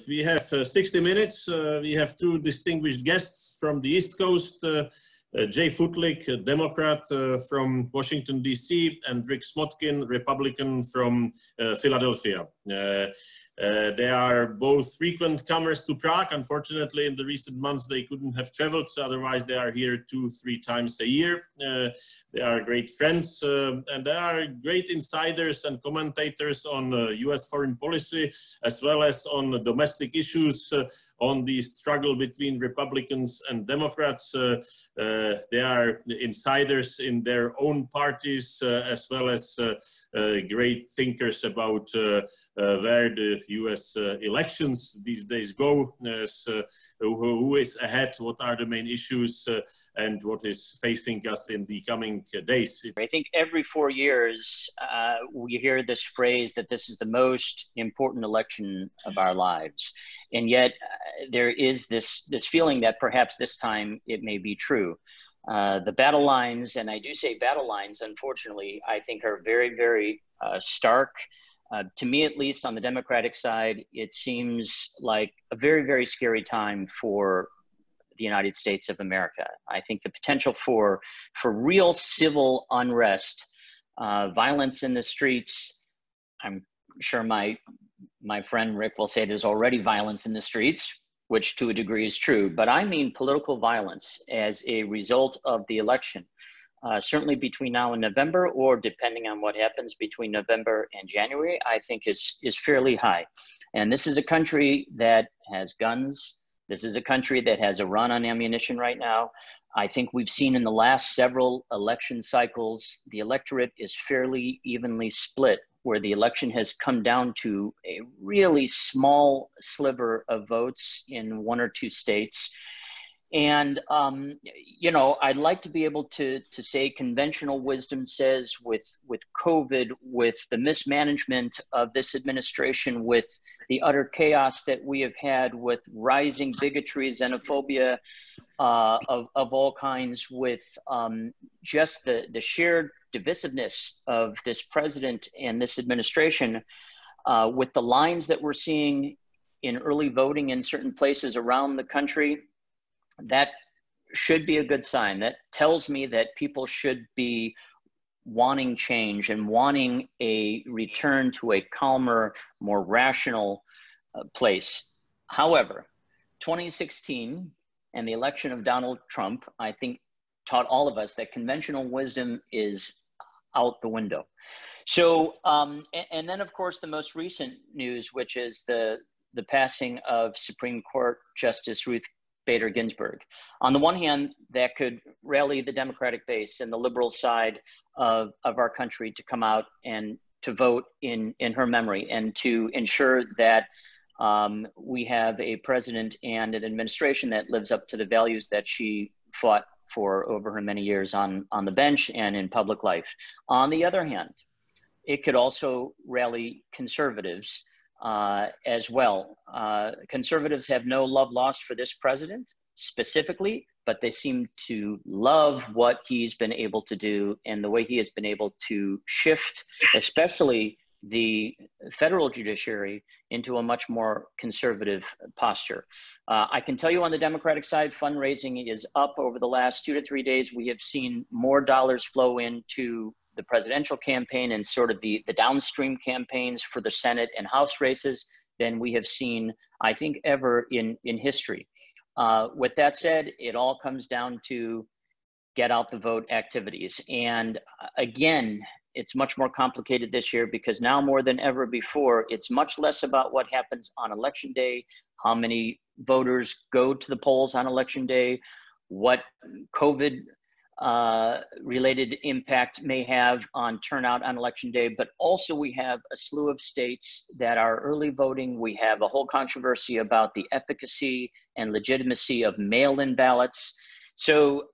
We have 60 minutes. We have two distinguished guests from the East Coast, Jay Footlik, a Democrat from Washington, D.C., and Rick Smotkin, Republican from Philadelphia. They are both frequent comers to Prague. Unfortunately, in the recent months, they couldn't have traveled. So otherwise, they are here 2-3 times a year. They are great friends, and they are great insiders and commentators on U.S. foreign policy, as well as on domestic issues, on the struggle between Republicans and Democrats. They are insiders in their own parties, as well as great thinkers about where the U.S. elections these days go, who is ahead, what are the main issues, and what is facing us in the coming days. I think every 4 years we hear this phrase that this is the most important election of our lives. And yet there is this feeling that perhaps this time it may be true. The battle lines, and I do say battle lines, unfortunately, I think are very, very stark. To me, at least on the Democratic side, it seems like a very, very scary time for the United States of America. I think the potential for real civil unrest, violence in the streets. I'm sure my friend Rick will say there's already violence in the streets, which to a degree is true, but I mean political violence as a result of the election. Certainly between now and November, or depending on what happens between November and January, I think is fairly high. And this is a country that has guns. This is a country that has a run on ammunition right now. I think we've seen in the last several election cycles, the electorate is fairly evenly split, where the election has come down to a really small sliver of votes in 1 or 2 states. And, you know, I'd like to be able to say conventional wisdom says with COVID, with the mismanagement of this administration, with the utter chaos that we have had, with rising bigotry, xenophobia of all kinds, with just the sheer divisiveness of this president and this administration, with the lines that we're seeing in early voting in certain places around the country, that should be a good sign. That tells me that people should be wanting change and wanting a return to a calmer, more rational place. However, 2016 and the election of Donald Trump, I think, taught all of us that conventional wisdom is out the window. So, and then of course, the most recent news, which is the passing of Supreme Court Justice Ruth Bader Ginsburg. On the one hand, that could rally the Democratic base and the liberal side of our country to come out and to vote in her memory, and to ensure that we have a president and an administration that lives up to the values that she fought for over her many years on the bench and in public life. On the other hand, it could also rally conservatives as well. Conservatives have no love lost for this president specifically, but they seem to love what he's been able to do and the way he has been able to shift, especially the federal judiciary, into a much more conservative posture. I can tell you on the Democratic side, fundraising is up over the last 2 to 3 days. We have seen more dollars flow into the presidential campaign and sort of the downstream campaigns for the Senate and House races than we have seen, I think, ever in history. With that said, it all comes down to get out the vote activities. And again, it's much more complicated this year because now more than ever before, it's much less about what happens on election day, how many voters go to the polls on election day, what COVID related impact may have on turnout on election day, but also we have a slew of states that are early voting. We have a whole controversy about the efficacy and legitimacy of mail-in ballots. So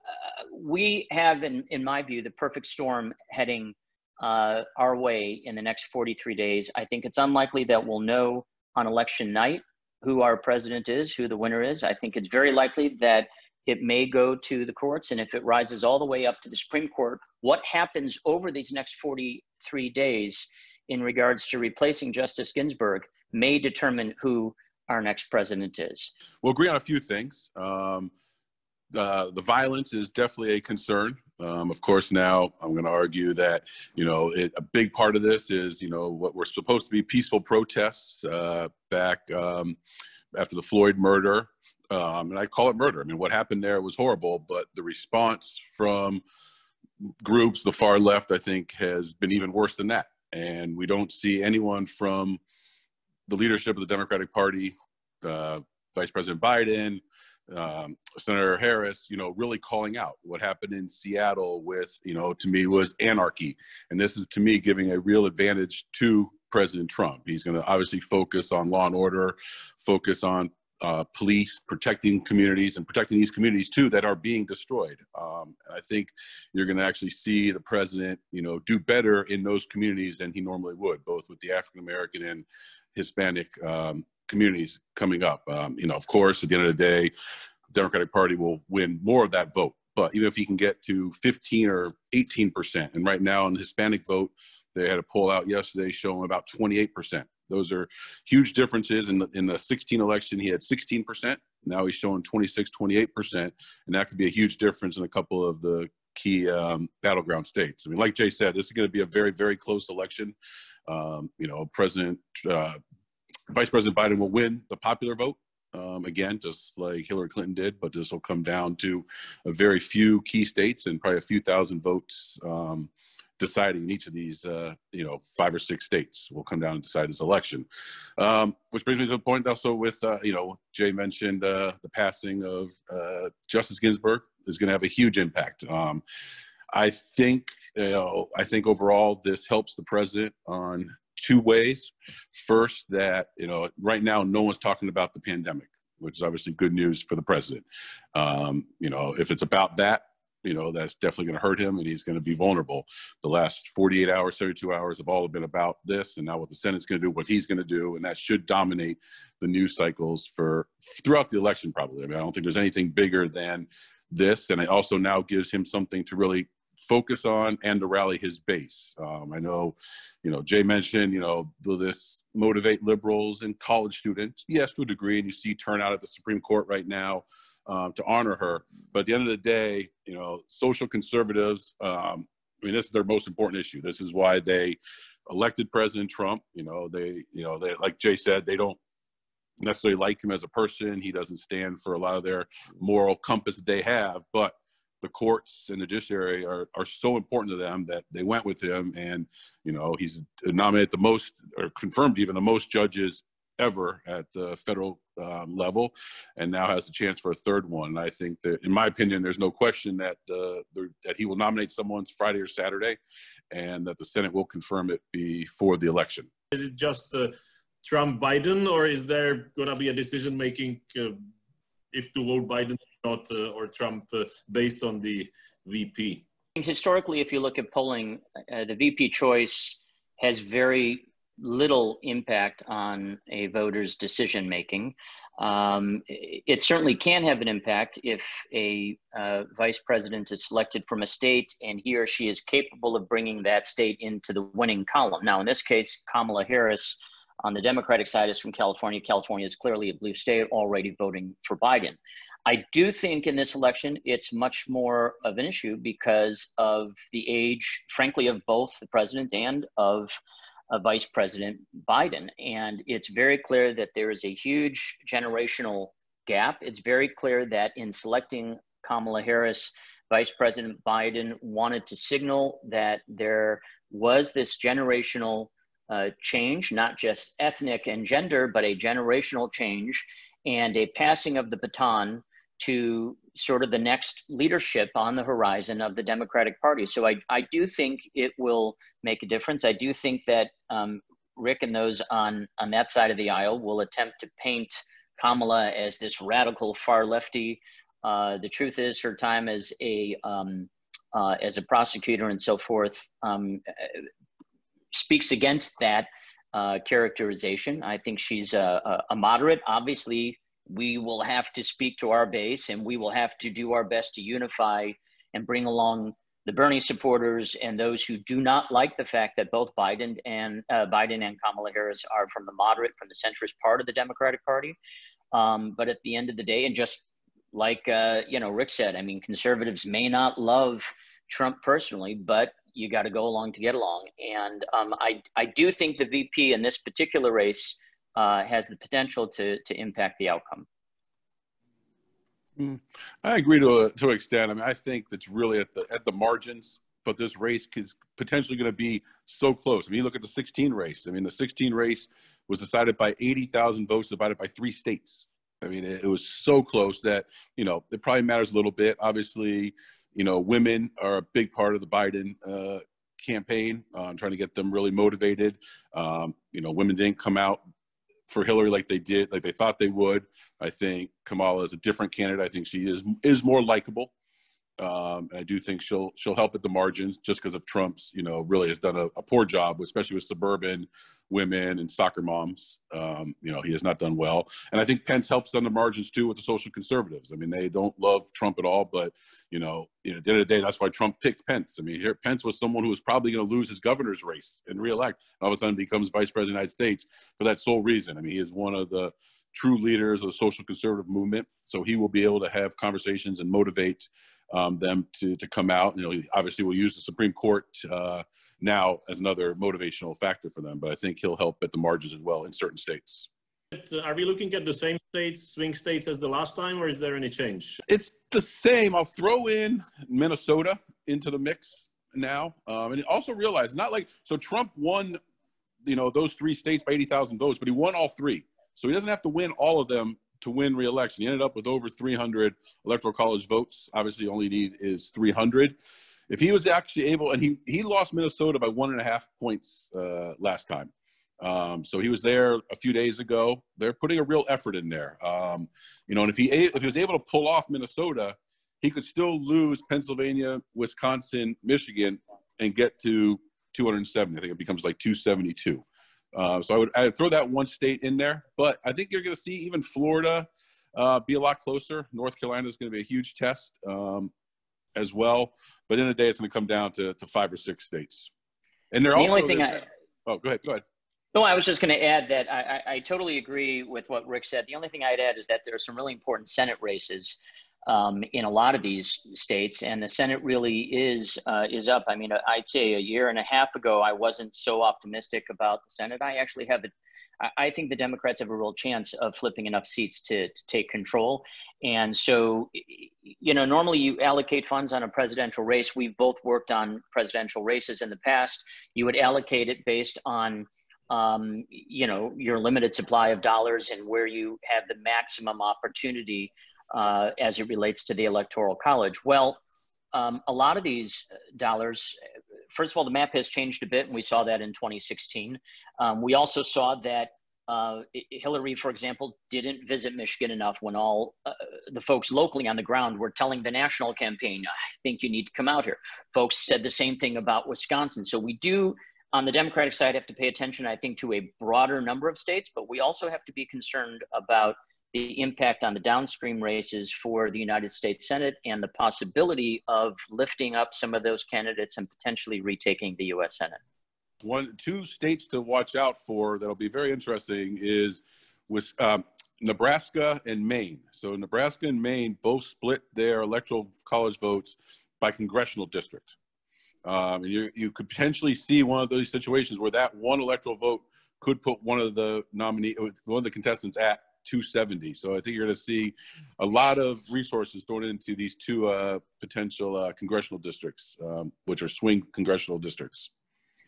we have, in my view, the perfect storm heading our way in the next 43 days. I think it's unlikely that we'll know on election night who our president is, who the winner is. I think it's very likely that it may go to the courts, and if it rises all the way up to the Supreme Court, what happens over these next 43 days in regards to replacing Justice Ginsburg may determine who our next president is? We'll agree on a few things. The violence is definitely a concern. Of course, now I'm going to argue that, a big part of this is, what were supposed to be peaceful protests back after the Floyd murder. And I call it murder. I mean, what happened there was horrible, but the response from groups, the far left, I think, has been even worse than that. And we don't see anyone from the leadership of the Democratic Party, Vice President Biden, Senator Harris, really calling out what happened in Seattle with, to me was anarchy. And this is, to me, giving a real advantage to President Trump. He's going to obviously focus on law and order, focus on police, protecting communities, and protecting these communities too that are being destroyed. And I think you're going to actually see the president, do better in those communities than he normally would, both with the African American and Hispanic communities coming up. Of course, at the end of the day, the Democratic Party will win more of that vote. But even if he can get to 15 or 18%, and right now in the Hispanic vote, they had a poll out yesterday showing about 28%. Those are huge differences. In the 16 election, he had 16%. Now he's showing 26, 28%. And that could be a huge difference in a couple of the key battleground states. I mean, like Jay said, this is going to be a very, very close election. Vice President Biden will win the popular vote. Again, just like Hillary Clinton did, but this will come down to a very few key states and probably a few thousand votes deciding in each of these, 5 or 6 states will come down and decide this election. Which brings me to the point also with, Jay mentioned the passing of Justice Ginsburg is going to have a huge impact. I think overall this helps the president on 2 ways. First, that, right now no one's talking about the pandemic, which is obviously good news for the president. If it's about that, that's definitely going to hurt him and he's going to be vulnerable. The last 48 hours, 32 hours have all been about this, and now what the Senate's going to do, what he's going to do, and that should dominate the news cycles throughout the election probably. I mean, I don't think there's anything bigger than this, and it also now gives him something to really focus on and to rally his base. I know, Jay mentioned, will this motivate liberals and college students? Yes, to a degree, and you see turnout at the Supreme Court right now to honor her. But at the end of the day, social conservatives, this is their most important issue. This is why they elected President Trump. They like Jay said, they don't necessarily like him as a person. He doesn't stand for a lot of their moral compass that they have, but the courts and the judiciary are so important to them that they went with him. And, he's nominated the most, or confirmed even the most judges ever at the federal level, and now has a chance for a 3rd one. And I think that, in my opinion, there's no question that that he will nominate someone Friday or Saturday, and that the Senate will confirm it before the election. Is it just Trump Biden, or is there going to be a decision making if to vote Biden or not, or Trump, based on the VP? Historically, if you look at polling, the VP choice has very little impact on a voter's decision making. It certainly can have an impact if a vice president is selected from a state and he or she is capable of bringing that state into the winning column. Now, in this case, Kamala Harris on the Democratic side is from California. California is clearly a blue state, already voting for Biden. I do think in this election, it's much more of an issue because of the age, frankly, of both the president and of Vice President Biden. And it's very clear that there is a huge generational gap. It's very clear that in selecting Kamala Harris, Vice President Biden wanted to signal that there was this generational change, not just ethnic and gender, but a generational change and a passing of the baton to sort of the next leadership on the horizon of the Democratic Party. So I do think it will make a difference. I do think that Rick and those on that side of the aisle will attempt to paint Kamala as this radical far lefty. The truth is her time as a prosecutor and so forth speaks against that characterization. I think she's a moderate. Obviously, we will have to speak to our base and we will have to do our best to unify and bring along, the Bernie supporters and those who do not like the fact that both Biden and Kamala Harris are from the moderate, from the centrist part of the Democratic Party. But at the end of the day, and just like Rick said, I mean, conservatives may not love Trump personally, but you got to go along to get along. And I do think the VP in this particular race has the potential to impact the outcome. I agree to an extent. I mean, I think that's really at the margins, but this race is potentially going to be so close. I mean, you look at the 16 race. I mean, the 16 race was decided by 80,000 votes divided by 3 states. I mean, it was so close that, it probably matters a little bit. Obviously, women are a big part of the Biden campaign, trying to get them really motivated. Women didn't come out for Hillary like they thought they would. I think Kamala is a different candidate. I think she is more likable. And I do think she'll help at the margins just because of Trump's, really has done a poor job, especially with suburban women and soccer moms. He has not done well. And I think Pence helps on the margins too with the social conservatives. I mean, they don't love Trump at all, but, at the end of the day, that's why Trump picked Pence. I mean, here, Pence was someone who was probably going to lose his governor's race and reelect. All of a sudden becomes vice president of the United States for that sole reason. I mean, he is one of the true leaders of the social conservative movement. So he will be able to have conversations and motivate them to come out. He obviously will use the Supreme Court now as another motivational factor for them, but I think he'll help at the margins as well in certain states. Are we looking at the same states, swing states as the last time, or is there any change? It's the same. I'll throw in Minnesota into the mix now. And also realize, so Trump won, those 3 states by 80,000 votes, but he won all 3. So he doesn't have to win all of them to win re-election. He ended up with over 300 electoral college votes. Obviously, only need is 300. If he was actually able, and he lost Minnesota by 1.5 points last time. So he was there a few days ago. They're putting a real effort in there. And if he was able to pull off Minnesota, he could still lose Pennsylvania, Wisconsin, Michigan, and get to 270. I think it becomes like 272. So I would throw that one state in there, but I think you're going to see even Florida be a lot closer. North Carolina is going to be a huge test as well. But in the day, it's going to come down to 5 or 6 states. And they're also. Go ahead. No, I was just going to add that I totally agree with what Rick said. The only thing I'd add is that there are some really important Senate races in a lot of these states, and the Senate really is up. I mean, I'd say a year and a half ago, I wasn't so optimistic about the Senate. I think the Democrats have a real chance of flipping enough seats to take control. And so, normally you allocate funds on a presidential race. We've both worked on presidential races in the past. You would allocate it based on your limited supply of dollars and where you have the maximum opportunity as it relates to the Electoral College. Well, a lot of these dollars, first of all, the map has changed a bit, and we saw that in 2016. We also saw that Hillary, for example, didn't visit Michigan enough when all the folks locally on the ground were telling the national campaign, I think you need to come out here. Folks said the same thing about Wisconsin. So we do, on the Democratic side, have to pay attention, I think, to a broader number of states, but we also have to be concerned about the impact on the downstream races for the United States Senate and the possibility of lifting up some of those candidates and potentially retaking the U.S. Senate. 2 states to watch out for that'll be very interesting is with Nebraska and Maine. So Nebraska and Maine both split their electoral college votes by congressional district. And you could potentially see one of those situations where that one electoral vote could put one of the contestants at 270. So I think you're going to see a lot of resources thrown into these 2 potential congressional districts, which are swing congressional districts.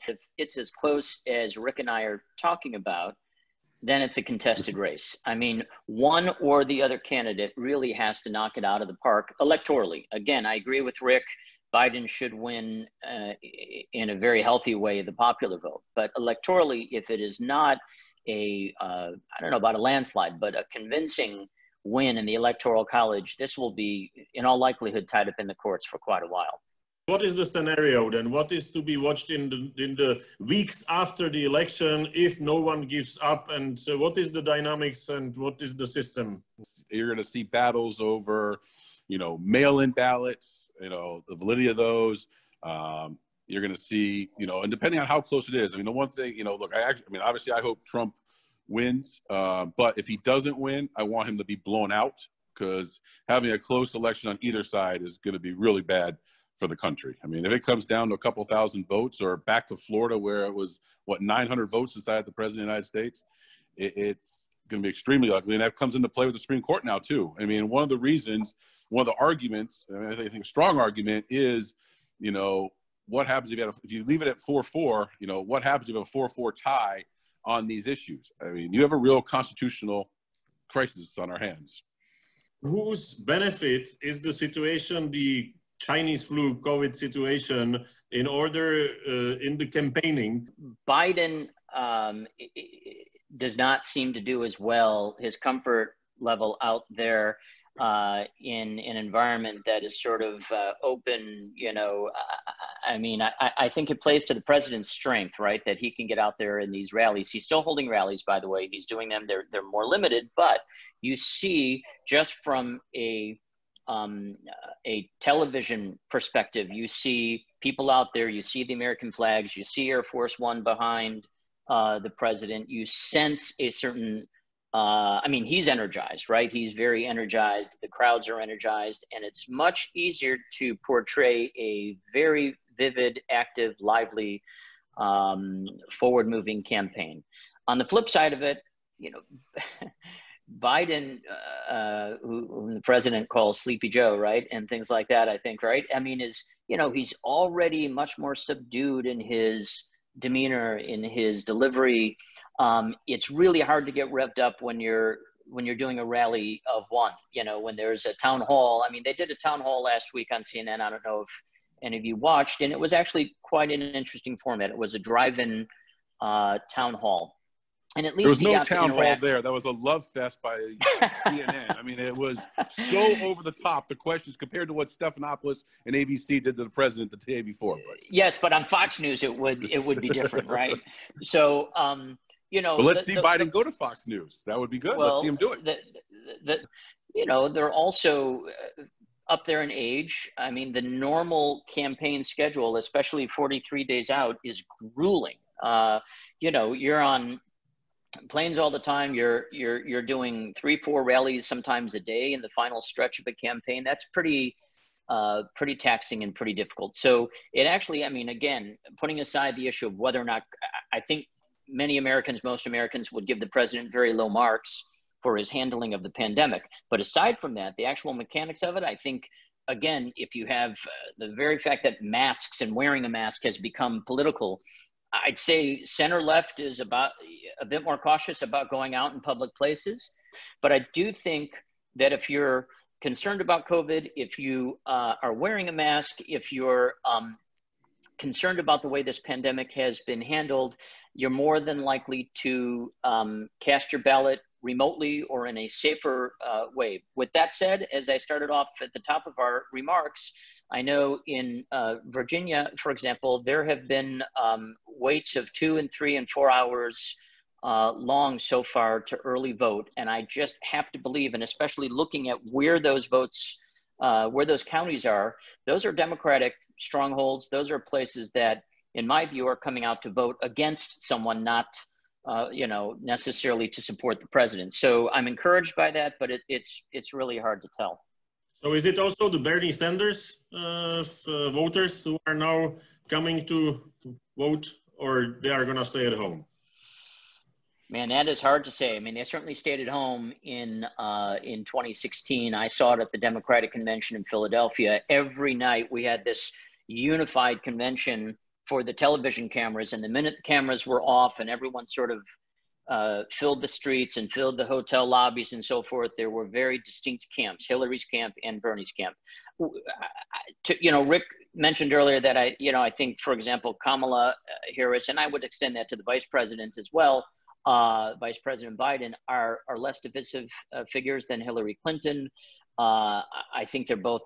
If it's as close as Rick and I are talking about, then it's a contested race. I mean, one or the other candidate really has to knock it out of the park electorally. Again, I agree with Rick. Biden should win in a very healthy way the popular vote. But electorally, if it is not I don't know about a landslide, but a convincing win in the Electoral College, this will be, in all likelihood, tied up in the courts for quite a while. What is the scenario then? What is to be watched in the weeks after the election if no one gives up? And so what is the dynamics and what is the system? You're going to see battles over, mail-in ballots, the validity of those. You're going to see, and depending on how close it is. I mean, the one thing, look, obviously I hope Trump wins, but if he doesn't win, I want him to be blown out, because having a close election on either side is going to be really bad for the country. I mean, if it comes down to a couple thousand votes, or back to Florida where it was, 900 votes decided the president of the United States, it's going to be extremely ugly. And that comes into play with the Supreme Court now, too. I mean, one of the arguments, and I think a strong argument is, what happens if you leave it at 4-4, what happens if you have a 4-4 tie on these issues? I mean, you have a real constitutional crisis on our hands. Whose benefit is the situation, the Chinese flu COVID situation, in order in the campaigning? Biden does not seem to do as well. His comfort level out there in an environment that is sort of open, I think it plays to the president's strength, right? That he can get out there in these rallies. He's still holding rallies, by the way. He's doing them. They're more limited, but you see, just from a television perspective, you see people out there, you see the American flags, you see Air Force One behind the president. You sense a certain, he's energized, right? He's very energized. The crowds are energized, and it's much easier to portray a very vivid, active, lively, forward-moving campaign. On the flip side of it, Biden, who the president calls Sleepy Joe, right? And things like that, I think, right? I mean, he's already much more subdued in his demeanor, in his delivery. It's really hard to get revved up when you're doing a rally of one, when there's a town hall. I mean, they did a town hall last week on CNN. I don't know if any of you watched, and it was actually quite an interesting format. It was a drive-in town hall. And at least there was no town hall there. That was a love fest by CNN. I mean, it was so over the top, the questions, compared to what Stephanopoulos and ABC did to the president the day before. But. Yes, but on Fox News, it would be different, right? So, But let's see Biden go to Fox News. That would be good. Let's see him do it. They're also up there in age. I mean, the normal campaign schedule, especially 43 days out, is grueling. You're on planes all the time. You're doing 3-4 rallies sometimes a day in the final stretch of a campaign. That's pretty taxing and pretty difficult. So it actually, again, putting aside the issue of whether or not, I think most Americans would give the president very low marks for his handling of the pandemic. But aside from that, the actual mechanics of it, I think, again, if you have the very fact that masks and wearing a mask has become political, I'd say center left is about a bit more cautious about going out in public places. But I do think that if you're concerned about COVID, if you are wearing a mask, if you're concerned about the way this pandemic has been handled, you're more than likely to cast your ballot remotely or in a safer way. With that said, as I started off at the top of our remarks, I know in Virginia, for example, there have been waits of 2 and 3 and 4 hours long so far to early vote. And I just have to believe, and especially looking at where those votes, where those counties are, those are Democratic strongholds. Those are places that, in my view, are coming out to vote against someone, not necessarily to support the president. So I'm encouraged by that, but it's really hard to tell. So is it also the Bernie Sanders voters who are now coming to vote, or they are going to stay at home? Man, that is hard to say. I mean, they certainly stayed at home in 2016. I saw it at the Democratic Convention in Philadelphia. Every night we had this unified convention for the television cameras, and the minute the cameras were off and everyone sort of filled the streets and filled the hotel lobbies and so forth, there were very distinct camps, Hillary's camp and Bernie's camp. Rick mentioned earlier that I think, for example, Kamala Harris, and I would extend that to the vice president as well, Vice President Biden, are less divisive figures than Hillary Clinton. I think they're both,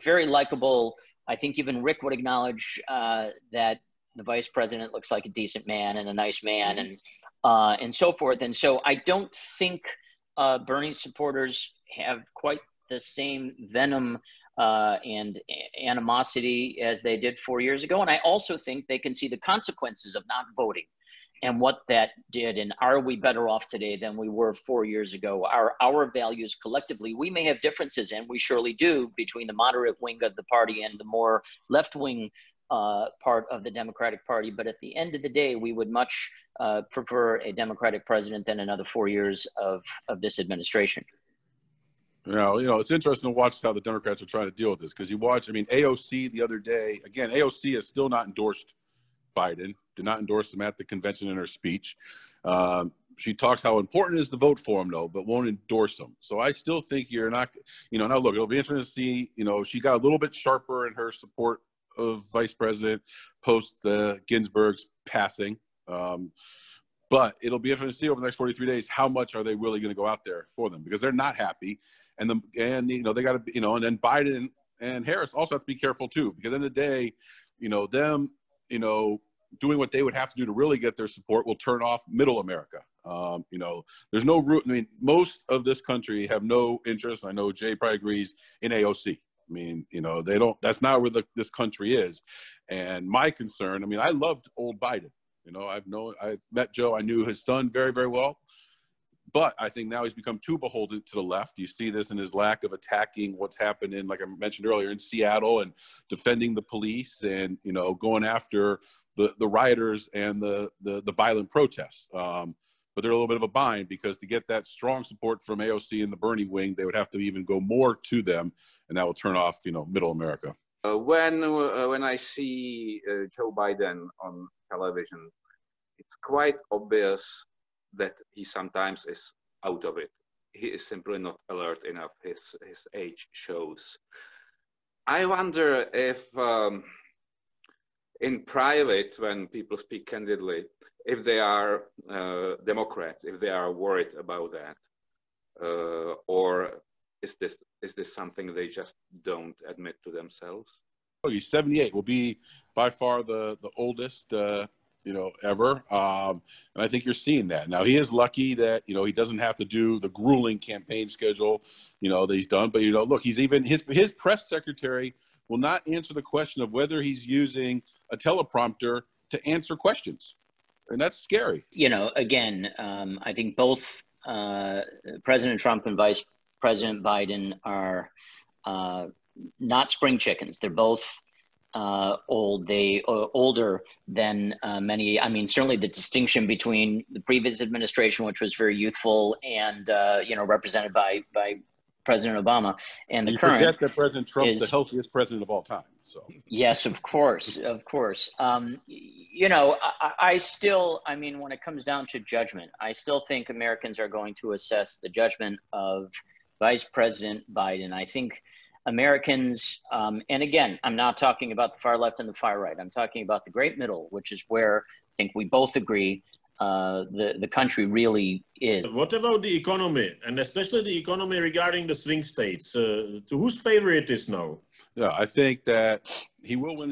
very likable. I think even Rick would acknowledge that the vice president looks like a decent man and a nice man, and so forth. And so I don't think Bernie supporters have quite the same venom and animosity as they did 4 years ago. And I also think they can see the consequences of not voting and what that did. And are we better off today than we were 4 years ago? Are our values collectively, we may have differences, and we surely do, between the moderate wing of the party and the more left-wing part of the Democratic Party. But at the end of the day, we would much prefer a Democratic president than another 4 years of this administration. You know, it's interesting to watch how the Democrats are trying to deal with this, because you watch, I mean, AOC the other day, again, AOC has still not endorsed Biden, did not endorse him at the convention in her speech. She talks how important it is to vote for him, though, but won't endorse him. So I still think you're not, you know, now look, it'll be interesting to see, you know, she got a little bit sharper in her support of Vice President post Ginsburg's passing. But it'll be interesting to see over the next 43 days, how much are they really going to go out there for them, because they're not happy. And you know, they got to, you know, and then Biden and Harris also have to be careful too, because at the end of the day, you know, them, you know, doing what they would have to do to really get their support will turn off middle America. You know, there's no root. I mean, most of this country have no interest. I know Jay probably agrees in AOC. I mean, you know, they don't, that's not where this country is. And my concern, I mean, I loved old Biden. You know, I met Joe. I knew his son very, very well. But I think now he's become too beholden to the left. You see this in his lack of attacking what's happened in, like I mentioned earlier, in Seattle, and defending the police, and, you know, going after the rioters and the violent protests. But they're a little bit of a bind, because to get that strong support from AOC and the Bernie wing, they would have to even go more to them, and that will turn off, you know, middle America. When I see Joe Biden on television, it's quite obvious that he sometimes is out of it. He is simply not alert enough. His age shows. I wonder if in private, when people speak candidly, if they are Democrats, if they are worried about that, or is this something they just don't admit to themselves? Oh, he's 78. Will be by far the oldest, you know, ever. And I think you're seeing that. Now, he is lucky that, you know, he doesn't have to do the grueling campaign schedule, you know, that he's done. But, you know, look, he's even, his press secretary will not answer the question of whether he's using a teleprompter to answer questions. And that's scary. You know, again, I think both President Trump and Vice President Biden are not spring chickens. They're both old. They older than many. I mean, certainly the distinction between the previous administration, which was very youthful and you know, represented by President Obama, and the current. Forget that President Trump is the healthiest president of all time. So yes, of course, of course. You know, I still, I mean, when it comes down to judgment, I still think Americans are going to assess the judgment of Vice President Biden. I think Americans, and again, I'm not talking about the far left and the far right. I'm talking about the great middle, which is where I think we both agree the country really is. What about the economy, and especially the economy regarding the swing states? To whose favor it is now? Yeah, I think that he will win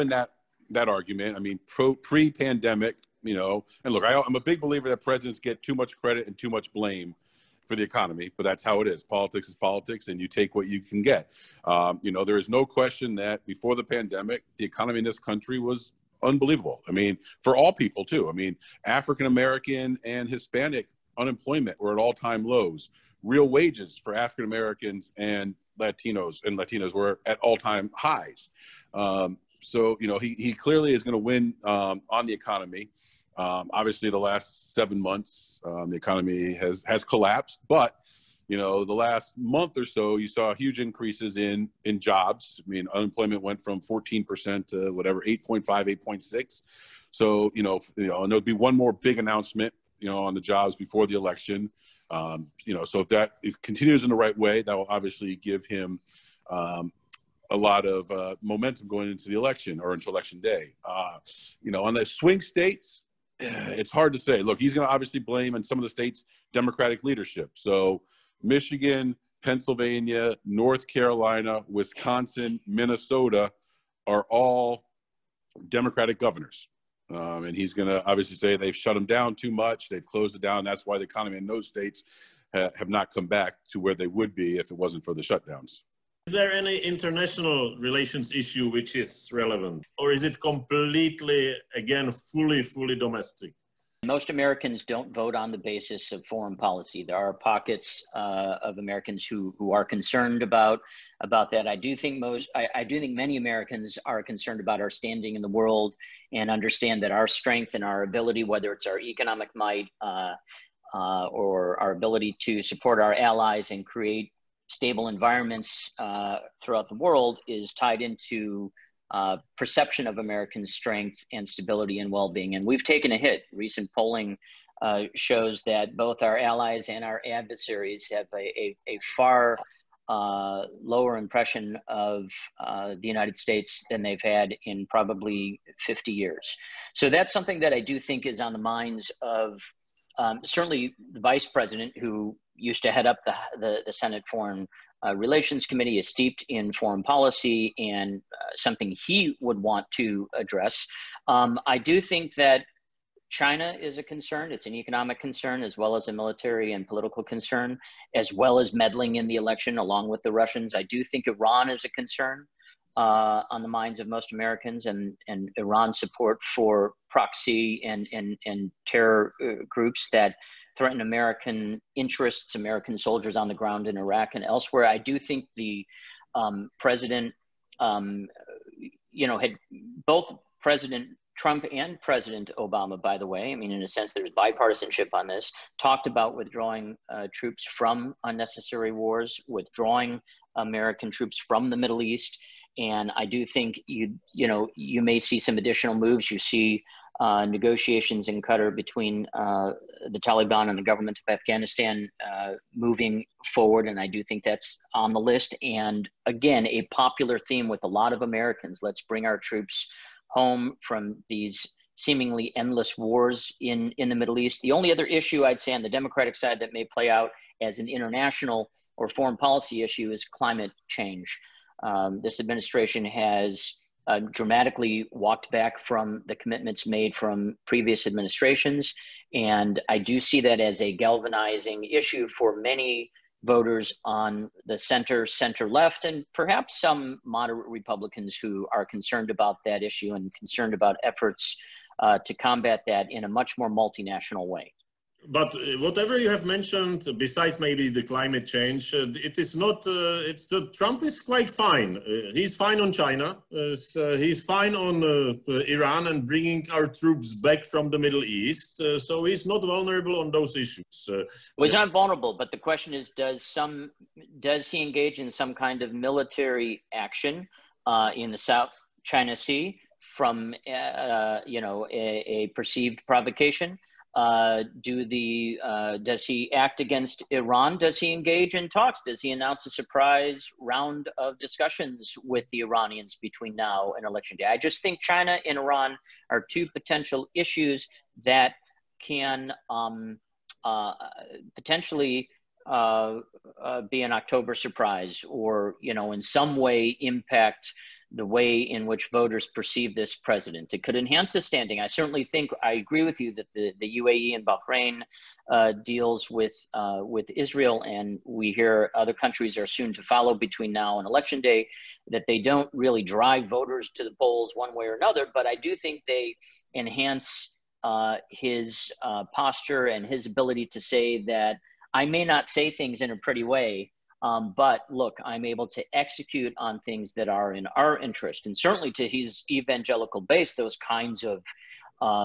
that argument. I mean, pre-pandemic, you know, and look, I'm a big believer that presidents get too much credit and too much blame for the economy, but that's how it is. Politics is politics, and you take what you can get. You know, there is no question that before the pandemic, the economy in this country was unbelievable. I mean, for all people too. I mean, African-American and Hispanic unemployment were at all-time lows. Real wages for African-Americans and Latinos were at all-time highs. So, you know, he clearly is going to win on the economy. Obviously, the last 7 months, the economy has collapsed. But, you know, the last month or so, you saw huge increases in jobs. I mean, unemployment went from 14% to whatever, 8.5, 8.6. So, you know, and there'll be one more big announcement, you know, on the jobs before the election. You know, so if that continues in the right way, that will obviously give him a lot of momentum going into the election or into election day. You know, on the swing states, it's hard to say. Look, he's going to obviously blame in some of the states Democratic leadership. So Michigan, Pennsylvania, North Carolina, Wisconsin, Minnesota are all Democratic governors. And he's going to obviously say they've shut them down too much. They've closed it down. That's why the economy in those states have not come back to where they would be if it wasn't for the shutdowns. Is there any international relations issue which is relevant, or is it completely, again, fully domestic? Most Americans don't vote on the basis of foreign policy. There are pockets of Americans who are concerned about that. I do think many Americans are concerned about our standing in the world and understand that our strength and our ability, whether it's our economic might or our ability to support our allies and create stable environments throughout the world, is tied into perception of American strength and stability and well-being. And we've taken a hit. Recent polling shows that both our allies and our adversaries have a far lower impression of the United States than they've had in probably 50 years. So that's something that I do think is on the minds of certainly the Vice President, who used to head up the Senate Foreign Relations Committee, is steeped in foreign policy and something he would want to address. I do think that China is a concern. It's an economic concern as well as a military and political concern, as well as meddling in the election along with the Russians. I do think Iran is a concern on the minds of most Americans, and Iran's support for proxy and terror groups that threaten American interests, American soldiers on the ground in Iraq and elsewhere. I do think the president, had both President Trump and President Obama, by the way, I mean, in a sense, there's bipartisanship on this, talked about withdrawing troops from unnecessary wars, withdrawing American troops from the Middle East. And I do think you may see some additional moves. You see negotiations in Qatar between the Taliban and the government of Afghanistan moving forward, and I do think that's on the list. And again, a popular theme with a lot of Americans: let's bring our troops home from these seemingly endless wars in the Middle East. The only other issue I'd say on the Democratic side that may play out as an international or foreign policy issue is climate change. This administration has dramatically walked back from the commitments made from previous administrations. And I do see that as a galvanizing issue for many voters on the center left, and perhaps some moderate Republicans who are concerned about that issue and concerned about efforts to combat that in a much more multinational way. But whatever you have mentioned, besides maybe the climate change, it is not, Trump is quite fine. He's fine on China. He's fine on Iran and bringing our troops back from the Middle East. So he's not vulnerable on those issues. Well, he's not vulnerable, but the question is, does he engage in some kind of military action in the South China Sea from, a perceived provocation? Does he act against Iran? Does he engage in talks? Does he announce a surprise round of discussions with the Iranians between now and Election Day? I just think China and Iran are two potential issues that can potentially be an October surprise, or, in some way impact the way in which voters perceive this president. It could enhance his standing. I certainly think, I agree with you that the UAE and Bahrain deals with Israel, and we hear other countries are soon to follow between now and Election Day, that they don't really drive voters to the polls one way or another, but I do think they enhance his posture and his ability to say that I may not say things in a pretty way, but look, I'm able to execute on things that are in our interest. And certainly to his evangelical base, those kinds of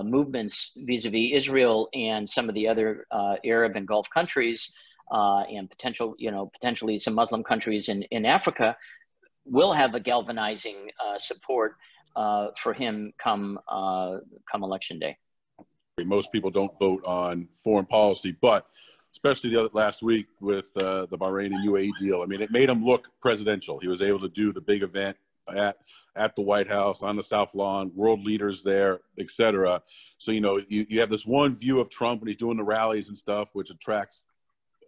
movements vis-a-vis Israel and some of the other Arab and Gulf countries and potentially some Muslim countries in Africa will have a galvanizing support for him come Election Day. Most people don't vote on foreign policy, but especially last week with the Bahrain and UAE deal. I mean, it made him look presidential. He was able to do the big event at the White House, on the South Lawn, world leaders there, et cetera. So, you have this one view of Trump when he's doing the rallies and stuff, which attracts,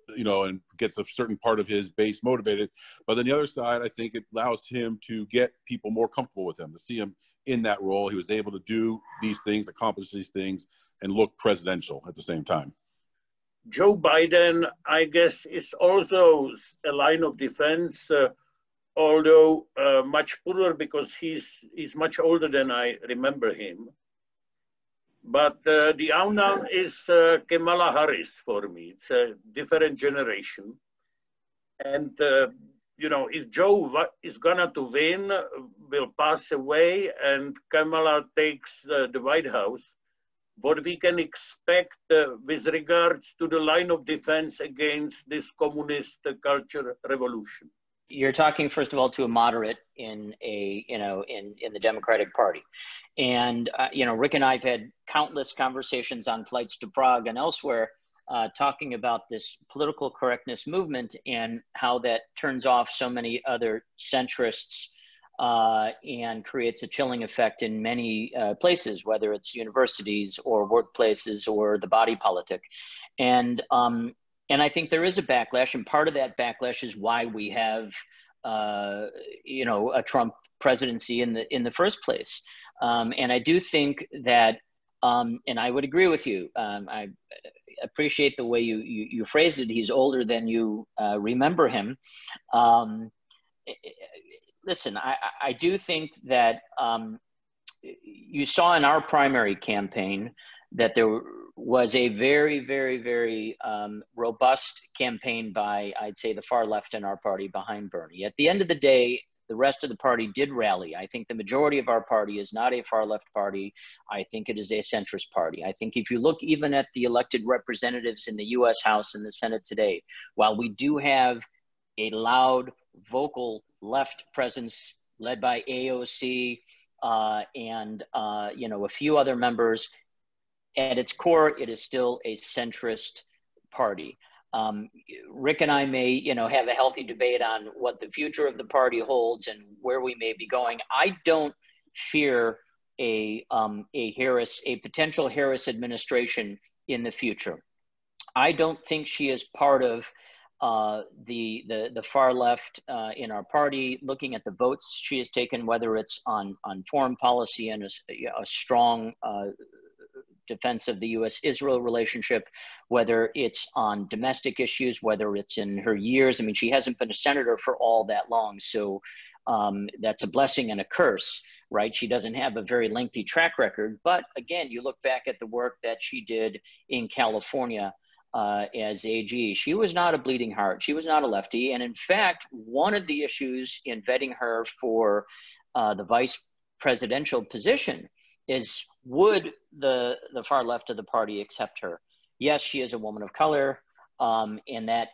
and gets a certain part of his base motivated. But then the other side, I think it allows him to get people more comfortable with him, to see him in that role. He was able to do these things, accomplish these things, and look presidential at the same time. Joe Biden, I guess, is also a line of defense although much poorer because he's much older than I remember him. But the unknown is Kamala Harris for me. It's a different generation. And, you know, if Joe is gonna to win, will pass away and Kamala takes the White House, what we can expect with regards to the line of defense against this communist culture revolution? You're talking, first of all, to a moderate in a, you know, in the Democratic Party. And, you know, Rick and I have had countless conversations on flights to Prague and elsewhere talking about this political correctness movement and how that turns off so many other centrists and creates a chilling effect in many places, whether it's universities or workplaces or the body politic. And I think there is a backlash, and part of that backlash is why we have, you know, a Trump presidency in the first place. And I do think that, and I would agree with you. I appreciate the way you phrased it. He's older than you remember him. Listen, I do think that you saw in our primary campaign that there was a very, very, very robust campaign by, I'd say, the far left in our party behind Bernie. At the end of the day, the rest of the party did rally. I think the majority of our party is not a far left party. I think it is a centrist party. I think if you look even at the elected representatives in the US House and the Senate today, while we do have a loud, vocal left presence led by AOC and you know, a few other members, at its core, it is still a centrist party. Rick and I may, you know, have a healthy debate on what the future of the party holds and where we may be going. I don't fear a potential Harris administration in the future. I don't think she is part of the far left in our party. Looking at the votes she has taken, whether it's on foreign policy and a strong defense of the U.S.-Israel relationship, whether it's on domestic issues, whether it's in her years. I mean, she hasn't been a senator for all that long. So that's a blessing and a curse, right? She doesn't have a very lengthy track record. But again, you look back at the work that she did in California as AG. She was not a bleeding heart. She was not a lefty. And in fact, one of the issues in vetting her for the vice presidential position is, would the far left of the party accept her? Yes, she is a woman of color, and that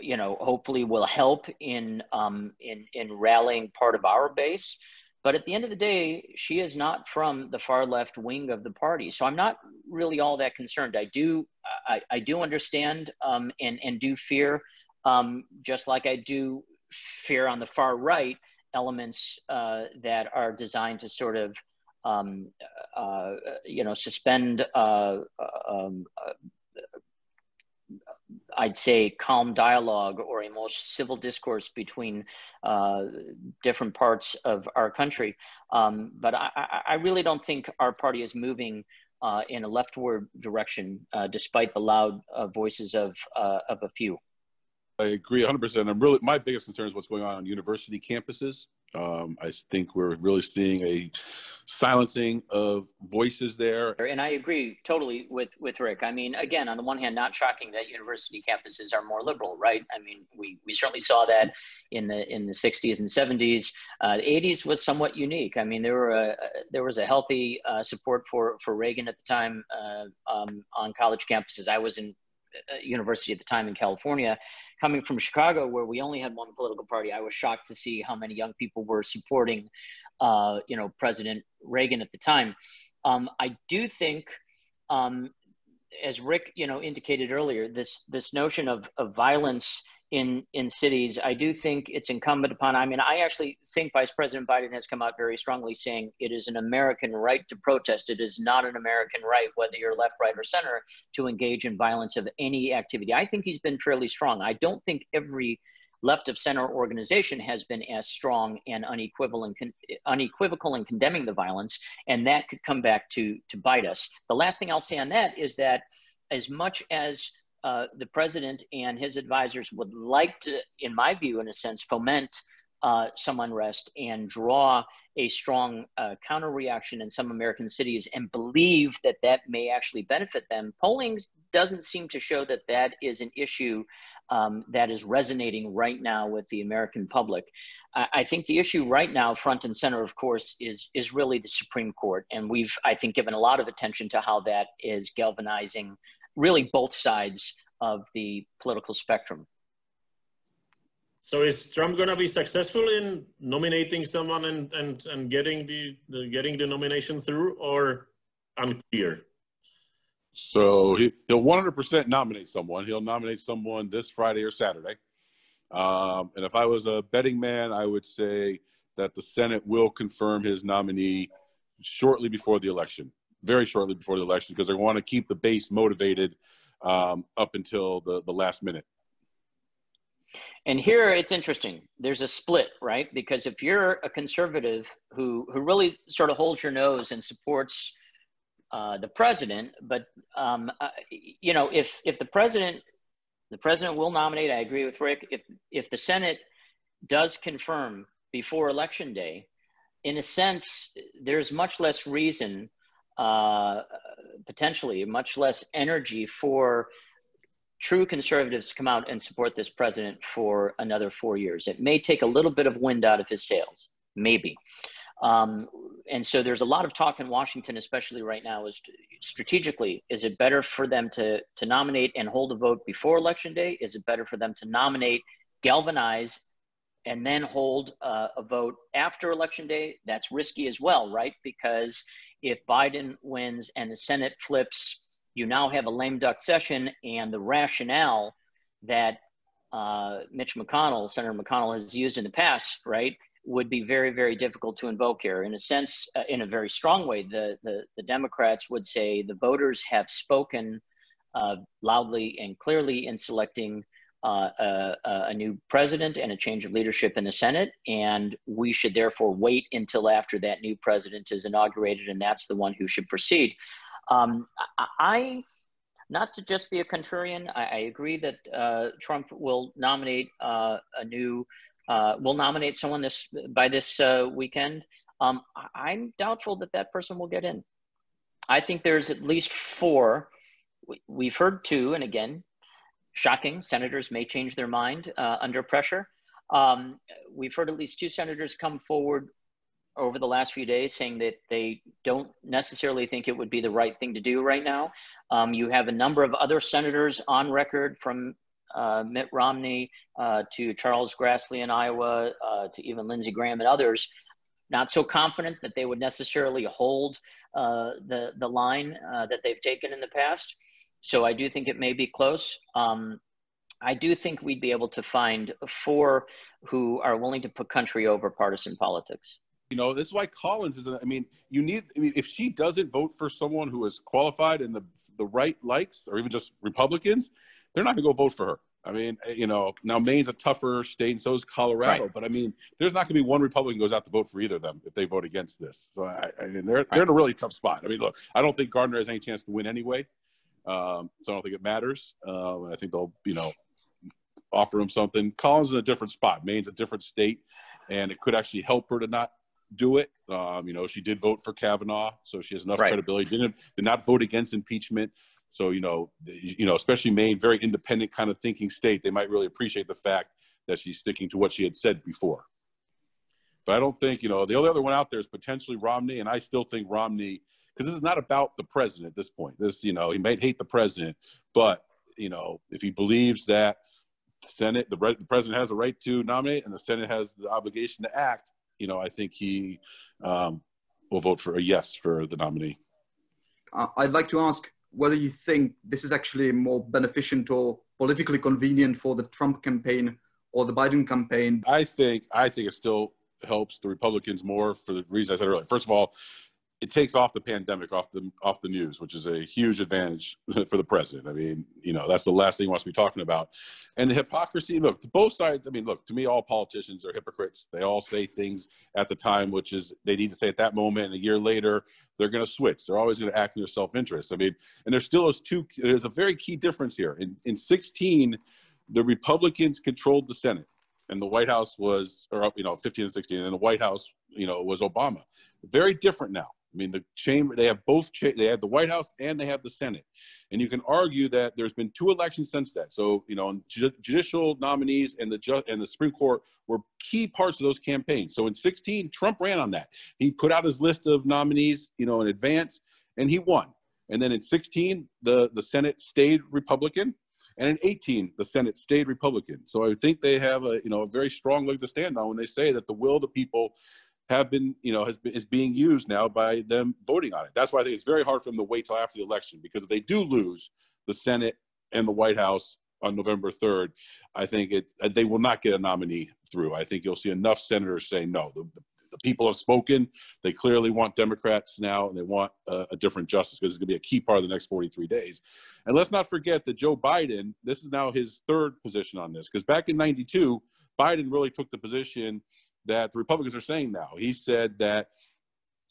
you know, hopefully will help in rallying part of our base. But at the end of the day, she is not from the far left wing of the party, so I'm not really all that concerned. I do understand and do fear, just like I do fear on the far right, elements that are designed to sort of you know, suspend I'd say calm dialogue or a more civil discourse between different parts of our country. But I really don't think our party is moving in a leftward direction, despite the loud voices of a few. I agree 100%. My biggest concern is what's going on university campuses. I think we're really seeing a silencing of voices there. And I agree totally with Rick. I mean, again, on the one hand, not shocking that university campuses are more liberal, right? I mean, we certainly saw that in the 60s and 70s. The 80s was somewhat unique. I mean, there was a healthy support for Reagan at the time on college campuses. I was in university at the time in California. Coming from Chicago, where we only had one political party, I was shocked to see how many young people were supporting, you know, President Reagan at the time. I do think, as Rick, you know, indicated earlier, this notion of violence in cities, I do think it's incumbent upon. I mean, I actually think Vice President Biden has come out very strongly saying it is an American right to protest. It is not an American right, whether you're left, right, or center, to engage in violence of any activity. I think he's been fairly strong. I don't think every left of center organization has been as strong and unequivocal in condemning the violence, and that could come back to bite us. The last thing I'll say on that is that as much as the president and his advisors would like to, in my view, in a sense, foment some unrest and draw a strong counter reaction in some American cities and believe that that may actually benefit them. Polling doesn't seem to show that that is an issue that is resonating right now with the American public. I think the issue right now, front and center, of course, is really the Supreme Court. And we've, I think, given a lot of attention to how that is galvanizing really both sides of the political spectrum. So is Trump going to be successful in nominating someone and getting the nomination through, or unclear? So he'll 100% nominate someone. He'll nominate someone this Friday or Saturday. And if I was a betting man, I would say that the Senate will confirm his nominee shortly before the election, very shortly before the election, because they want to keep the base motivated up until the last minute. And here it's interesting. There's a split, right? Because if you're a conservative who really sort of holds your nose and supports the president, but you know, if the president will nominate, I agree with Rick. If the Senate does confirm before Election Day, in a sense, there's much less reason, potentially much less energy for true conservatives to come out and support this president for another 4 years. It may take a little bit of wind out of his sails, maybe. And so there's a lot of talk in Washington, especially right now, is strategically, is it better for them to nominate and hold a vote before Election Day? Is it better for them to nominate, galvanize, and then hold a vote after Election Day? That's risky as well, right? Because if Biden wins and the Senate flips, you now have a lame duck session, and the rationale that Senator McConnell has used in the past, right, would be very, very difficult to invoke here. In a sense, in a very strong way, the Democrats would say the voters have spoken loudly and clearly in selecting a new president and a change of leadership in the Senate, and we should therefore wait until after that new president is inaugurated, and that's the one who should proceed. Not to just be a contrarian, I agree that Trump will nominate will nominate someone by this weekend. I'm doubtful that that person will get in. I think there's at least 4. We've heard 2, and again, shocking, senators may change their mind under pressure. We've heard at least 2 senators come forward over the last few days saying that they don't necessarily think it would be the right thing to do right now. You have a number of other senators on record, from Mitt Romney to Charles Grassley in Iowa to even Lindsey Graham and others, not so confident that they would necessarily hold the line that they've taken in the past. So I do think it may be close. I do think we'd be able to find 4 who are willing to put country over partisan politics. You know, this is why Collins isn't. I mean, if she doesn't vote for someone who is qualified and the right likes, or even just Republicans, they're not going to go vote for her. I mean, you know, now Maine's a tougher state, and so is Colorado. Right. But I mean, there's not going to be one Republican goes out to vote for either of them if they vote against this. So I mean, they're in a really tough spot. I mean, look, I don't think Gardner has any chance to win anyway. So I don't think it matters. I think they'll, you know, offer him something. Collins is in a different spot. Maine's a different state, and it could actually help her to not do it. You know, she did vote for Kavanaugh, so she has enough credibility. Did not vote against impeachment. So, you know, especially Maine, very independent kind of thinking state, they might really appreciate the fact that she's sticking to what she had said before. But I don't think, you know, the only other one out there is potentially Romney, and I still think Romney, because this is not about the president at this point. This, you know, he might hate the president, but, you know, if he believes that the Senate, the president has a right to nominate and the Senate has the obligation to act, you know, I think he will vote for a yes for the nominee. I'd like to ask whether you think this is actually more beneficent or politically convenient for the Trump campaign or the Biden campaign. I think it still helps the Republicans more for the reasons I said earlier. First of all, it takes off the pandemic off the news, which is a huge advantage for the president. I mean, that's the last thing he wants to be talking about. And the hypocrisy, look, to both sides. I mean, look, to me, all politicians are hypocrites. They all say things at the time, which is they need to say at that moment, and a year later, they're going to switch. They're always going to act in their self-interest. I mean, and there's a very key difference here. In 16, the Republicans controlled the Senate, and the White House was, 15 and 16, and the White House, was Obama. Very different now. I mean, the chamber, they have they have the White House and they have the Senate. And you can argue that there's been 2 elections since that. So, judicial nominees and the Supreme Court were key parts of those campaigns. So in 16, Trump ran on that. He put out his list of nominees, in advance, and he won. And then in 16, the Senate stayed Republican. And in 18, the Senate stayed Republican. So I think they have a very strong leg to stand on when they say that the will of the people have been, is being used now by them voting on it. That's why I think it's very hard for them to wait till after the election, because if they do lose the Senate and the White House on November 3rd, I think they will not get a nominee through. I think you'll see enough senators say, no, the people have spoken. They clearly want Democrats now, and they want a different justice, because it's going to be a key part of the next 43 days. And let's not forget that Joe Biden, this is now his 3rd position on this, because back in 92, Biden really took the position that the Republicans are saying now. He said that,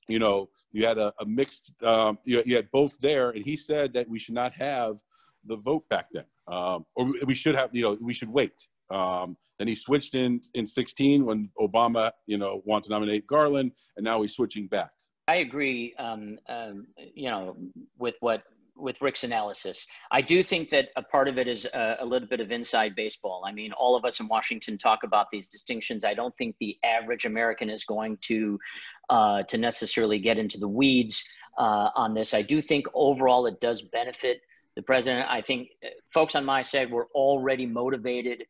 you had a mixed, you had both there, and he said that we should not have the vote back then, or we should have, we should wait. Then he switched in 16 when Obama, wanted to nominate Garland, and now he's switching back. I agree, with Rick's analysis. I do think that a part of it is a little bit of inside baseball. I mean, all of us in Washington talk about these distinctions. I don't think the average American is going to necessarily get into the weeds on this. I do think overall it does benefit the president. I think folks on my side were already motivated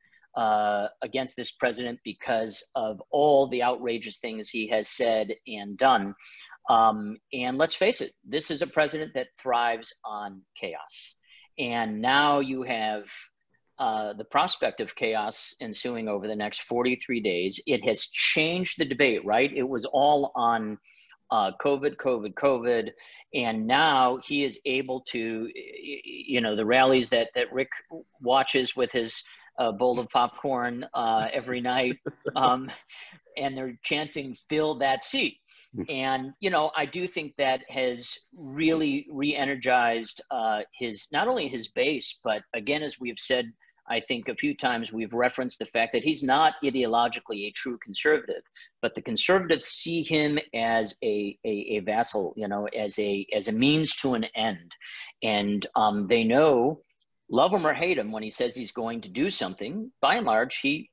against this president because of all the outrageous things he has said and done. And let's face it, this is a president that thrives on chaos. And now you have the prospect of chaos ensuing over the next 43 days. It has changed the debate, right? It was all on COVID. And now he is able to, the rallies that Rick watches with his bowl of popcorn every night, and they're chanting, fill that seat. And, I do think that has really re-energized not only his base, but again, as we've said, I think a few times we've referenced the fact that he's not ideologically a true conservative, but the conservatives see him as a vassal, as a means to an end. And they know, love him or hate him, when he says he's going to do something, by and large, he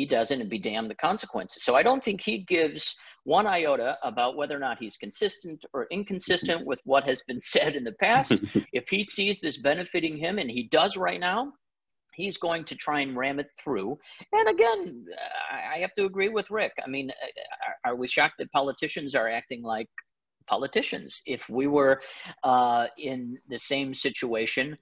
doesn't, and be damned the consequences. So I don't think he gives one iota about whether or not he's consistent or inconsistent with what has been said in the past. If he sees this benefiting him, and he does right now, he's going to try and ram it through. And again, I have to agree with Rick. I mean, are we shocked that politicians are acting like politicians? If we were in the same situation,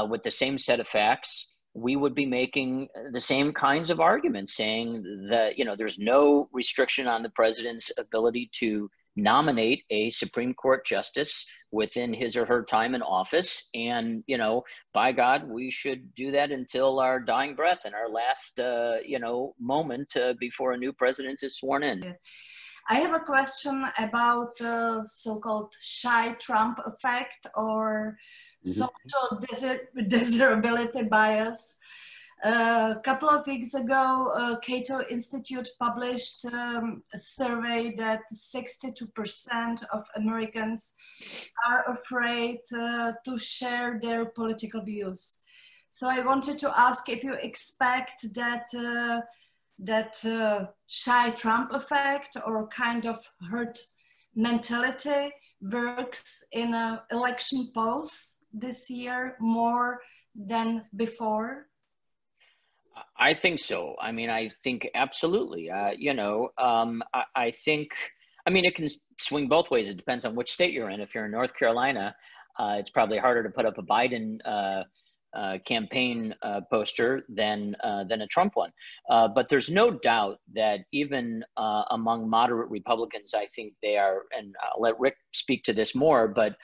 with the same set of facts, we would be making the same kinds of arguments, saying that, there's no restriction on the president's ability to nominate a Supreme Court justice within his or her time in office. And, by God, we should do that until our dying breath and our last, moment before a new president is sworn in. I have a question about the so-called shy Trump effect, or social desirability bias. A couple of weeks ago, Cato Institute published a survey that 62% of Americans are afraid to share their political views. So I wanted to ask if you expect that shy Trump effect, or kind of herd mentality, works in election polls this year more than before? I think so. I mean, I think absolutely. I think, it can swing both ways. It depends on which state you're in. If you're in North Carolina, it's probably harder to put up a Biden campaign poster than a Trump one. But there's no doubt that even among moderate Republicans, I think they are, and I'll let Rick speak to this more, but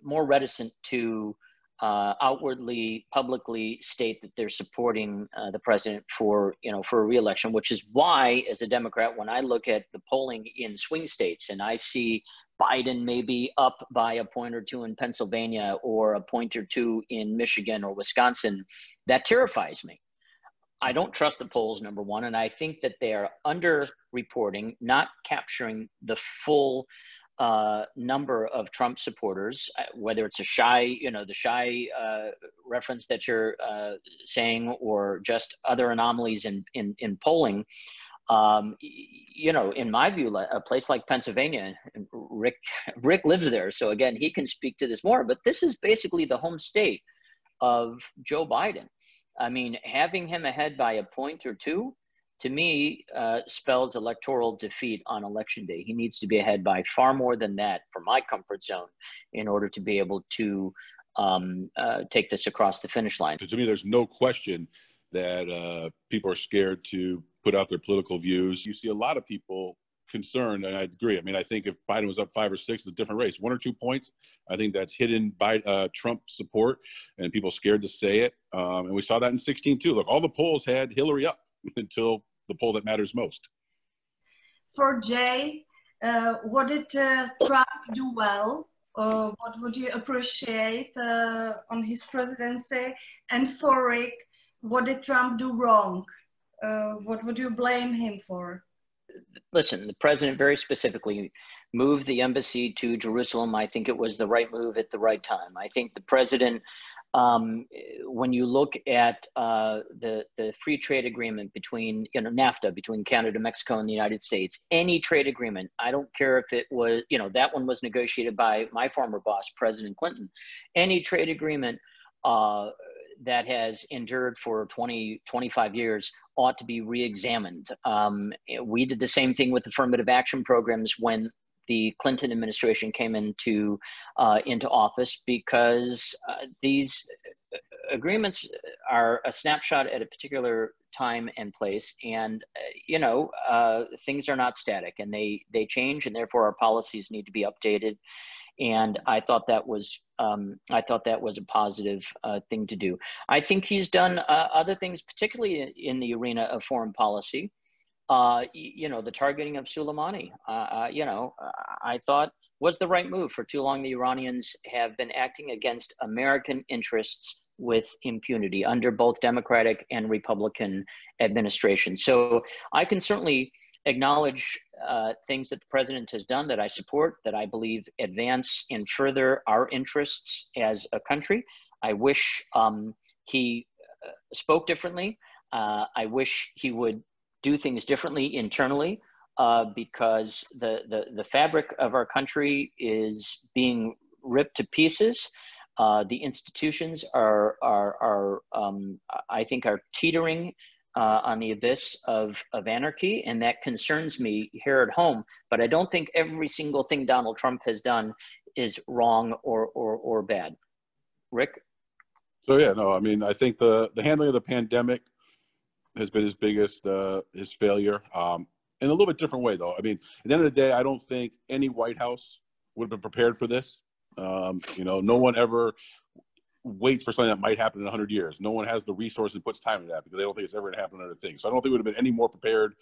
more reticent to outwardly, publicly state that they're supporting the president for a re-election, which is why, as a Democrat, when I look at the polling in swing states and I see Biden may be up by a point or two in Pennsylvania or a point or two in Michigan or Wisconsin, that terrifies me. I don't trust the polls, number one, and I think that they are under-reporting, not capturing the full number of Trump supporters, whether it's a the shy reference that you're saying, or just other anomalies in polling. In my view, a place like Pennsylvania, and Rick lives there, so again, he can speak to this more, but this is basically the home state of Joe Biden. I mean, having him ahead by a point or two, to me, spells electoral defeat on election day. He needs to be ahead by far more than that for my comfort zone in order to be able to take this across the finish line. To me, there's no question that people are scared to put out their political views. You see a lot of people concerned, and I agree. I mean, I think if Biden was up 5 or 6, it's a different race. 1 or 2 points, I think that's hidden by Trump support, and people scared to say it. And we saw that in 2016 too. Look, all the polls had Hillary up until the poll that matters most. For Jay, what did Trump do well? What would you appreciate on his presidency? And for Rick, what did Trump do wrong? What would you blame him for? Listen, the president very specifically moved the embassy to Jerusalem. I think it was the right move at the right time. I think the president, when you look at the free trade agreement between, NAFTA, between Canada, Mexico, and the United States, any trade agreement, I don't care if it was, that one was negotiated by my former boss, President Clinton, any trade agreement that has endured for 20, 25 years ought to be re-examined. We did the same thing with affirmative action programs when the Clinton administration came into office, because these agreements are a snapshot at a particular time and place, and things are not static, and they change, and therefore our policies need to be updated. And I thought that was a positive thing to do. I think he's done other things, particularly in the arena of foreign policy. The targeting of Soleimani, I thought was the right move. For too long, the Iranians have been acting against American interests with impunity under both Democratic and Republican administrations. So I can certainly acknowledge things that the president has done that I support, that I believe advance and further our interests as a country. I wish he spoke differently. I wish he would do things differently internally, because the fabric of our country is being ripped to pieces. The institutions are I think, are teetering on the abyss of anarchy, and that concerns me here at home. But I don't think every single thing Donald Trump has done is wrong or bad. Rick? So yeah, no, I mean, I think the handling of the pandemic has been his biggest his failure. In a little bit different way, though. I mean, at the end of the day, I don't think any White House would have been prepared for this. No one ever waits for something that might happen in 100 years. No one has the resource and puts time into that because they don't think it's ever going to happen on other things. So I don't think it would have been any more prepared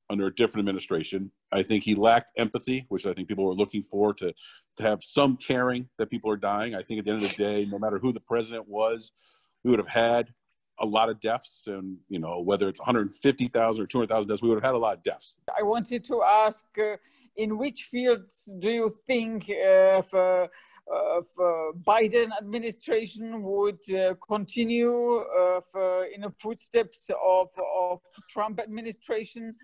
under a different administration. I think he lacked empathy, which I think people were looking for, to have some caring that people are dying. I think at the end of the day, no matter who the president was, we would have had a lot of deaths, and whether it's 150,000 or 200,000 deaths, we would have had a lot of deaths. I wanted to ask, in which fields do you think Biden administration would continue in the footsteps of Trump administration,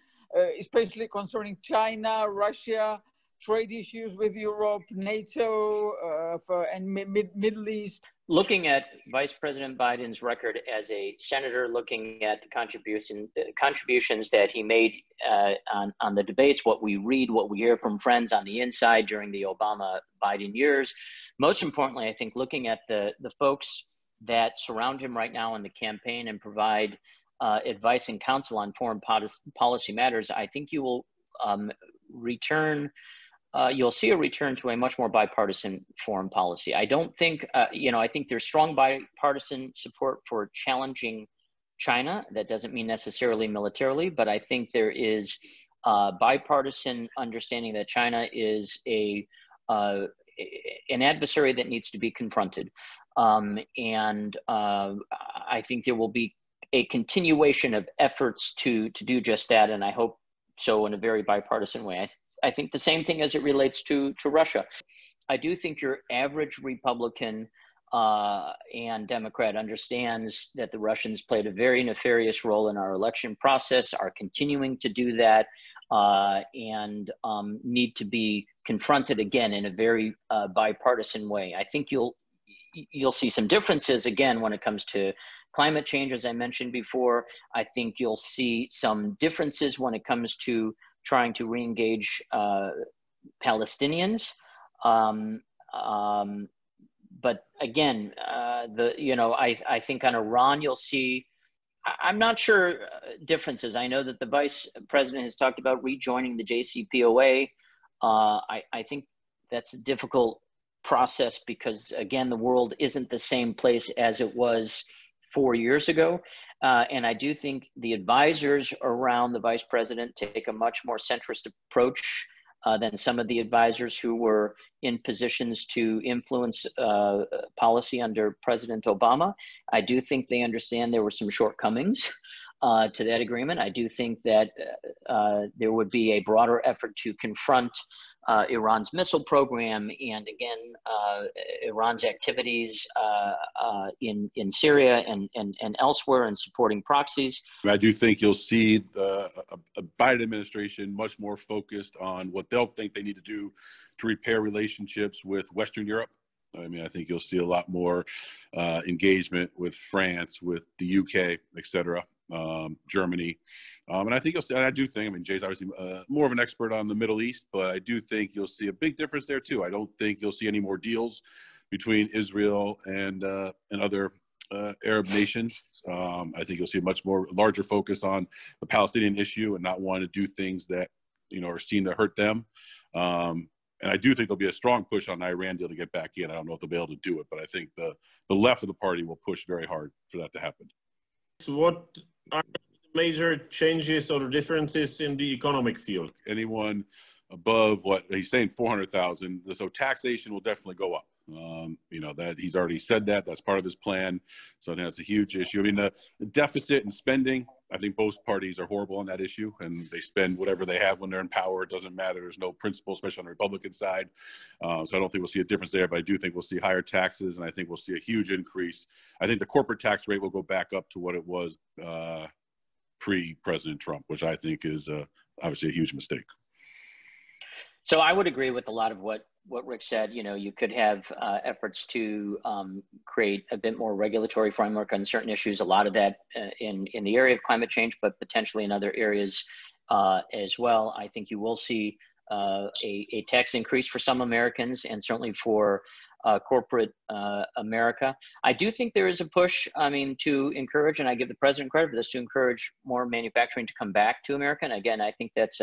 especially concerning China, Russia, trade issues with Europe, NATO, and Middle East? Looking at Vice President Biden's record as a senator, looking at the contributions that he made on the debates, what we read, what we hear from friends on the inside during the Obama-Biden years. Most importantly, I think looking at the folks that surround him right now in the campaign and provide advice and counsel on foreign policy matters, I think you will you'll see a return to a much more bipartisan foreign policy. I don't think, I think there's strong bipartisan support for challenging China. That doesn't mean necessarily militarily, but I think there is bipartisan understanding that China is an adversary that needs to be confronted. And I think there will be a continuation of efforts to do just that, and I hope so in a very bipartisan way. I think the same thing as it relates to Russia. I do think your average Republican and Democrat understands that the Russians played a very nefarious role in our election process, are continuing to do that, and need to be confronted again in a very bipartisan way. I think you'll see some differences again when it comes to climate change, as I mentioned before. I think you'll see some differences when it comes to trying to re-engage Palestinians. But again, I think on Iran, you'll see, I'm not sure differences. I know that the vice president has talked about rejoining the JCPOA. I think that's a difficult process because, again, the world isn't the same place as it was 4 years ago. And I do think the advisors around the vice president take a much more centrist approach than some of the advisors who were in positions to influence policy under President Obama. I do think they understand there were some shortcomings to that agreement. I do think that there would be a broader effort to confront Iran's missile program and, again, Iran's activities in Syria and elsewhere and supporting proxies. I do think you'll see a Biden administration much more focused on what they'll think they need to do to repair relationships with Western Europe. I mean, I think you'll see a lot more engagement with France, with the UK, et cetera. Germany. And I think you'll see, and I do think, I mean, Jay's obviously more of an expert on the Middle East, but I do think you'll see a big difference there too. I don't think you'll see any more deals between Israel and other Arab nations. I think you'll see a much more larger focus on the Palestinian issue and not want to do things that, are seen to hurt them. And I do think there'll be a strong push on the Iran deal to get back in. I don't know if they'll be able to do it, but I think the left of the party will push very hard for that to happen. So what are the major changes or differences in the economic field? Anyone above what he's saying, 400,000. So taxation will definitely go up. That he's already said that's part of his plan. So that's a huge issue. I mean, the deficit and spending, I think both parties are horrible on that issue, and they spend whatever they have when they're in power. It doesn't matter. There's no principle, especially on the Republican side. So I don't think we'll see a difference there, but I do think we'll see higher taxes, and I think we'll see a huge increase. I think the corporate tax rate will go back up to what it was pre-President Trump, which I think is obviously a huge mistake. So I would agree with a lot of what Rick said. You could have efforts to create a bit more regulatory framework on certain issues, a lot of that in the area of climate change, but potentially in other areas as well. I think you will see a tax increase for some Americans and certainly for corporate America. I do think there is a push, to encourage, and I give the president credit for this, to encourage more manufacturing to come back to America. And again, I think that's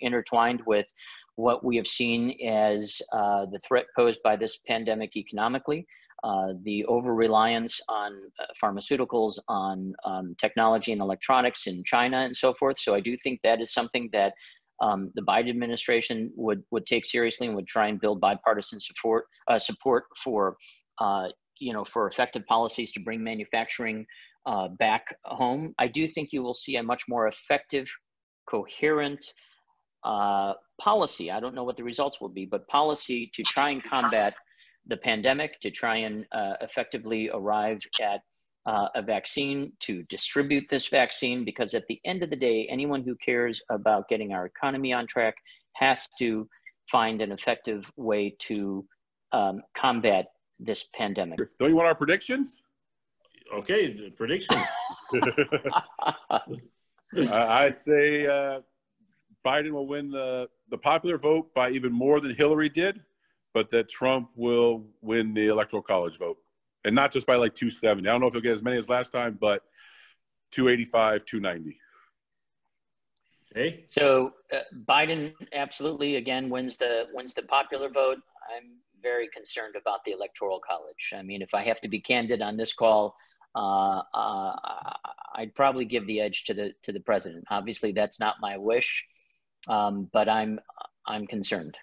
intertwined with what we have seen as the threat posed by this pandemic economically, the over-reliance on pharmaceuticals, on technology and electronics in China and so forth. So I do think that is something that the Biden administration would take seriously and would try and build bipartisan support for effective policies to bring manufacturing back home. I do think you will see a much more effective, coherent policy. I don't know what the results will be, but policy to try and combat the pandemic, to try and effectively arrive at a vaccine, to distribute this vaccine, because at the end of the day, anyone who cares about getting our economy on track has to find an effective way to combat this pandemic. Don't you want our predictions? Okay, the predictions. I say Biden will win the popular vote by even more than Hillary did, but that Trump will win the Electoral College vote. and not just by like 270. I don't know if he'll get as many as last time, but 285, 290. Jay? So Biden absolutely again wins the popular vote. I'm very concerned about the Electoral College. I mean, if I have to be candid on this call, I'd probably give the edge to the president. Obviously, that's not my wish, but I'm concerned.